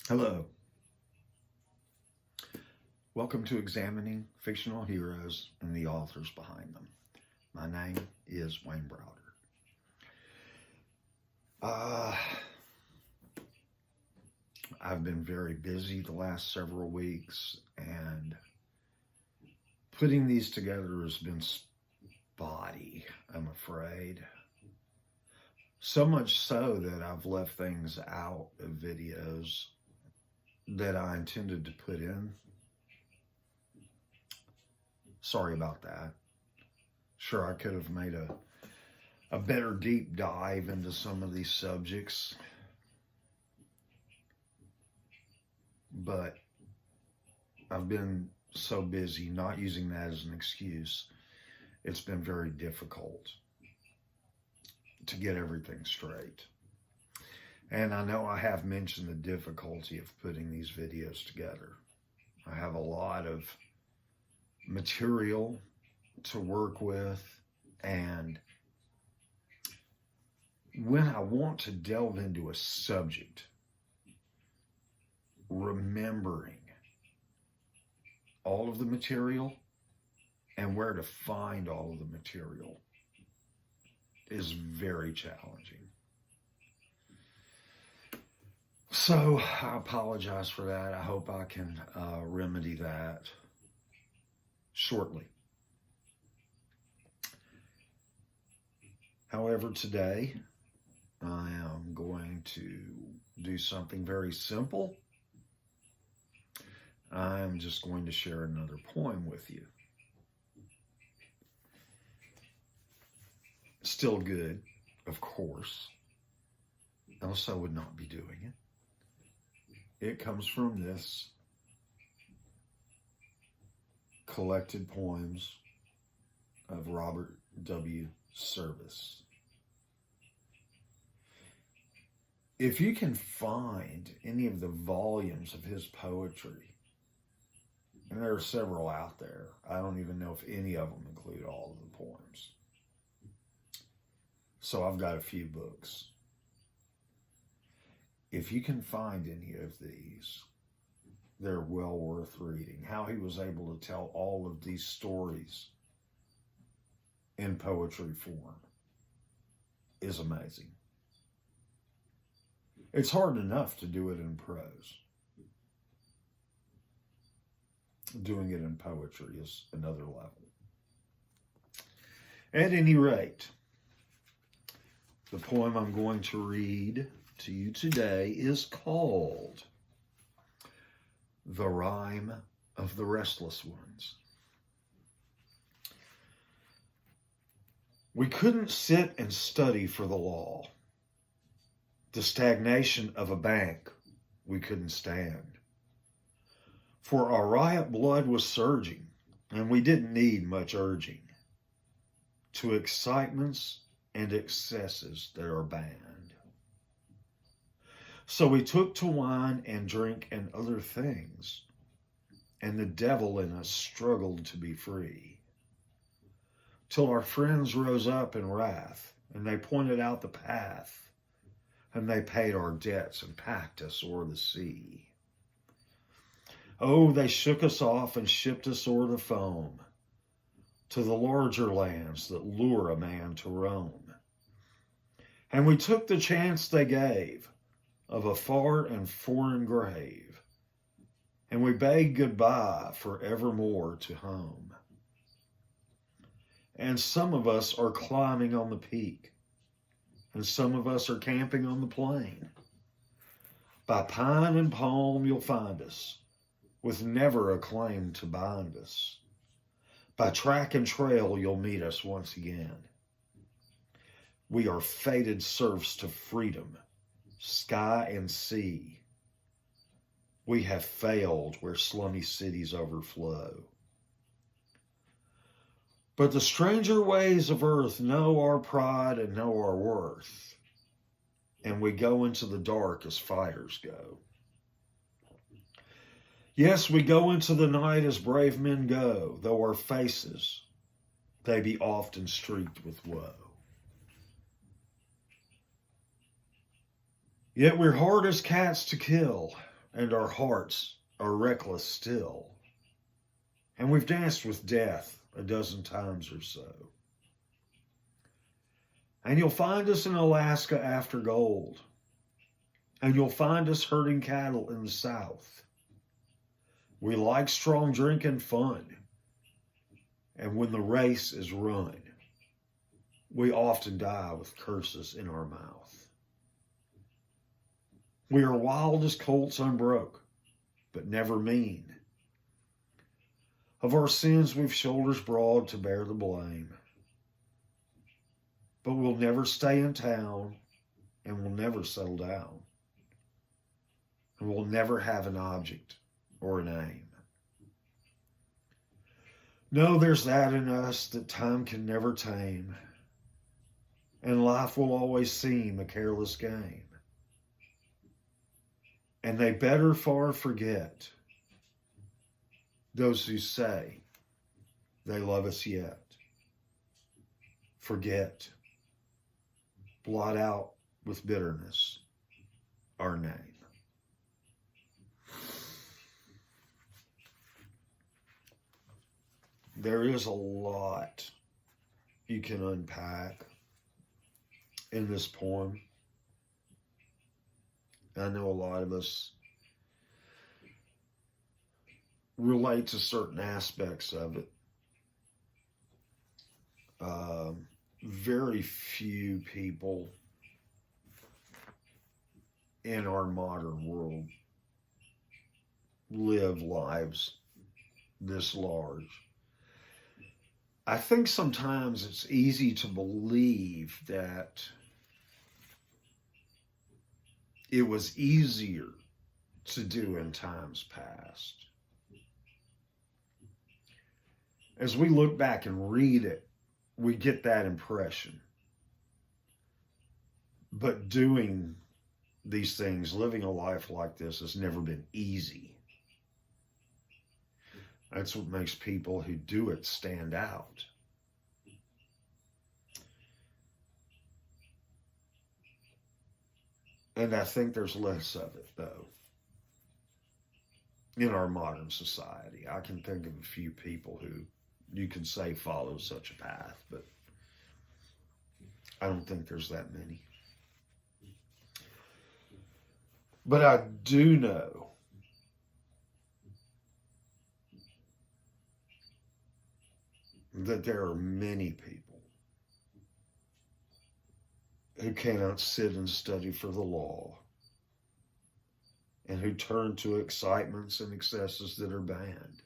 Hello. Welcome to Examining Fictional Heroes and the Authors Behind Them. My name is Wayne Browder. I've been very busy the last several weeks, and putting these together has been spotty, I'm afraid. So much so that I've left things out of videos that I intended to put in. Sorry about that. Sure, I could have made a better deep dive into some of these subjects, but I've been so busy, not using that as an excuse. It's been very difficult to get everything straight. And I know I have mentioned the difficulty of putting these videos together. I have a lot of material to work with, and when I want to delve into a subject, remembering all of the material and where to find all of the material is very challenging. So I apologize for that. I hope I can remedy that shortly. However, today I am going to do something very simple. I'm just going to share another poem with you. Still good, of course, else I would not be doing it. It comes from this collected poems of Robert W. Service. If you can find any of the volumes of his poetry, and there are several out there, I don't even know if any of them include all of the poems. So I've got a few books. If you can find any of these, they're well worth reading. How he was able to tell all of these stories in poetry form is amazing. It's hard enough to do it in prose. Doing it in poetry is another level. At any rate, the poem I'm going to read to you today is called The Rime of the Restless Ones. We couldn't sit and study for the law. The stagnation of a bank we couldn't stand. For our riot blood was surging, and we didn't need much urging to excitements and excesses that are banned. So we took to wine and drink and other things, and the devil in us struggled to be free, till our friends rose up in wrath, and they pointed out the path, and they paid our debts and packed us o'er the sea. Oh, they shook us off and shipped us o'er the foam to the larger lands that lure a man to roam. And we took the chance they gave of a far and foreign grave, and we bade goodbye forevermore to home. And some of us are climbing on the peak, and some of us are camping on the plain. By pine and palm you'll find us, with never a claim to bind us. By track and trail you'll meet us once again. We are fated serfs to freedom, sky and sea. We have failed where slummy cities overflow. But the stranger ways of earth know our pride and know our worth, and we go into the dark as fighters go. Yes, we go into the night as brave men go, though our faces, they be often streaked with woe. Yet we're hard as cats to kill, and our hearts are reckless still. And we've danced with death a dozen times or so. And you'll find us in Alaska after gold. And you'll find us herding cattle in the South. We like strong drink and fun. And when the race is run, we often die with curses in our mouth. We are wild as colts unbroke, but never mean. Of our sins we've shoulders broad to bear the blame. But we'll never stay in town, and we'll never settle down. And we'll never have an object or an aim. No, there's that in us that time can never tame, and life will always seem a careless game. And they better far forget those who say they love us yet. Forget, blot out with bitterness our name. There is a lot you can unpack in this poem. I know a lot of us relate to certain aspects of it. Very few people in our modern world live lives this large. I think sometimes it's easy to believe that it was easier to do in times past. As we look back and read it, we get that impression. But doing these things, living a life like this, has never been easy. That's what makes people who do it stand out. And I think there's less of it, though, in our modern society. I can think of a few people who you could say follow such a path, but I don't think there's that many. But I do know that there are many people who cannot sit and study for the law and who turn to excitements and excesses that are banned.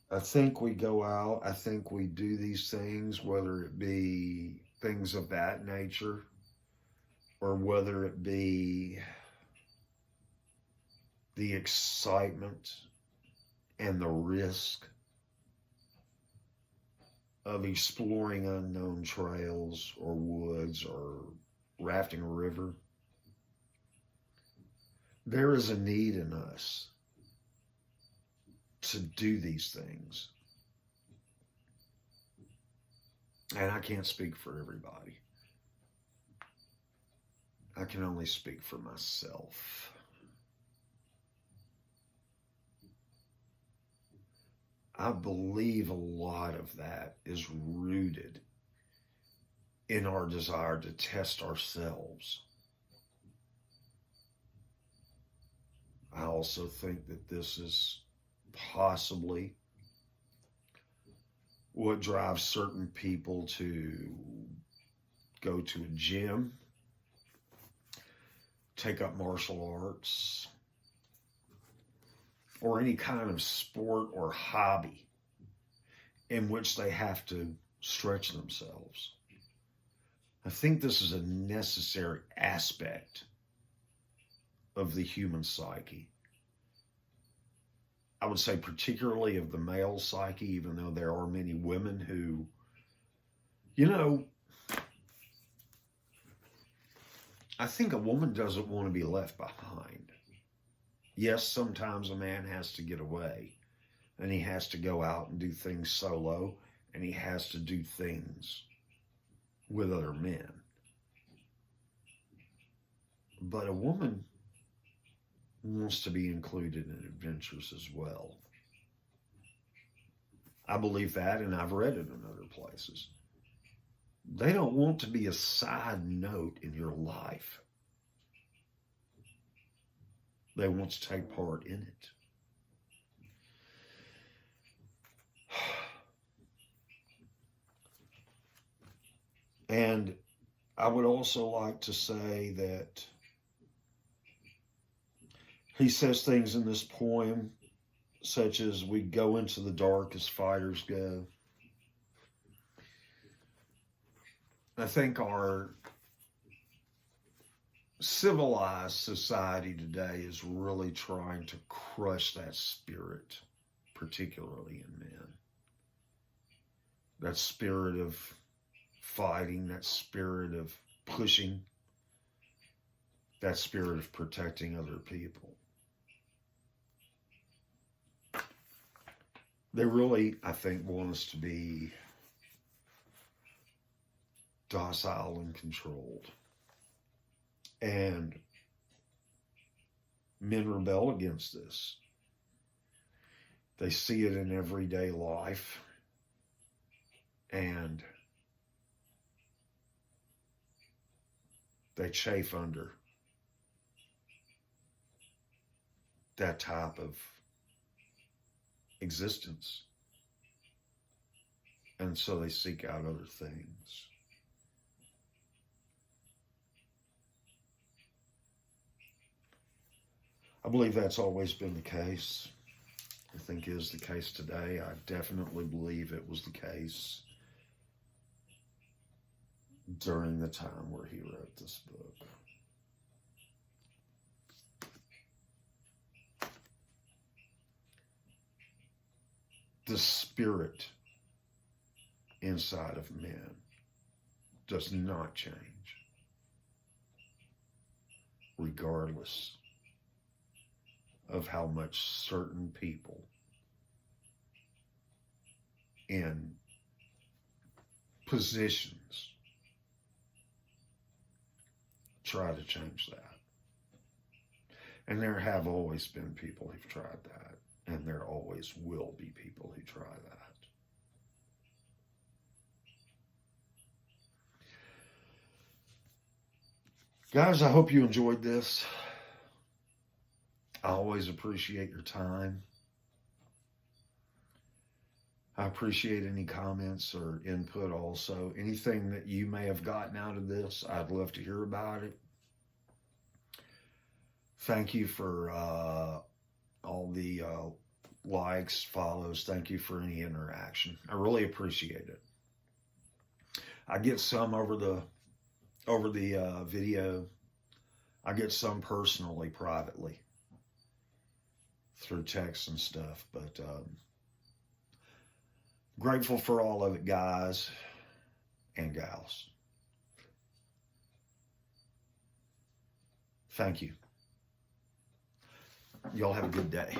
I think we go out, I think we do these things, whether it be things of that nature or whether it be the excitement and the risk of exploring unknown trails or woods or rafting a river. There is a need in us to do these things. And I can't speak for everybody. I can only speak for myself. I believe a lot of that is rooted in our desire to test ourselves. I also think that this is possibly what drives certain people to go to a gym, take up martial arts, or any kind of sport or hobby in which they have to stretch themselves. I think this is a necessary aspect of the human psyche. I would say particularly of the male psyche, even though there are many women who, I think a woman doesn't want to be left behind. Yes, sometimes a man has to get away and he has to go out and do things solo and he has to do things with other men. But a woman wants to be included in adventures as well. I believe that, and I've read it in other places. They don't want to be a side note in your life. They want to take part in it. And I would also like to say that he says things in this poem such as, we go into the dark as fighters go. I think our civilized society today is really trying to crush that spirit, particularly in men. That spirit of fighting, that spirit of pushing, that spirit of protecting other people. They really, I think, want us to be docile and controlled. And men rebel against this. They see it in everyday life. And they chafe under that type of existence. And so they seek out other things. I believe that's always been the case. I think is the case today. I definitely believe it was the case during the time where he wrote this book. The spirit inside of men does not change, regardless of how much certain people in positions try to change that. And there have always been people who've tried that. And there always will be people who try that. Guys, I hope you enjoyed this. I always appreciate your time. I appreciate any comments or input also. Anything that you may have gotten out of this, I'd love to hear about it. Thank you for all the likes, follows. Thank you for any interaction. I really appreciate it. I get some over the video. I get some personally, privately, through text and stuff. But grateful for all of it, guys and gals. Thank you. Y'all have a good day.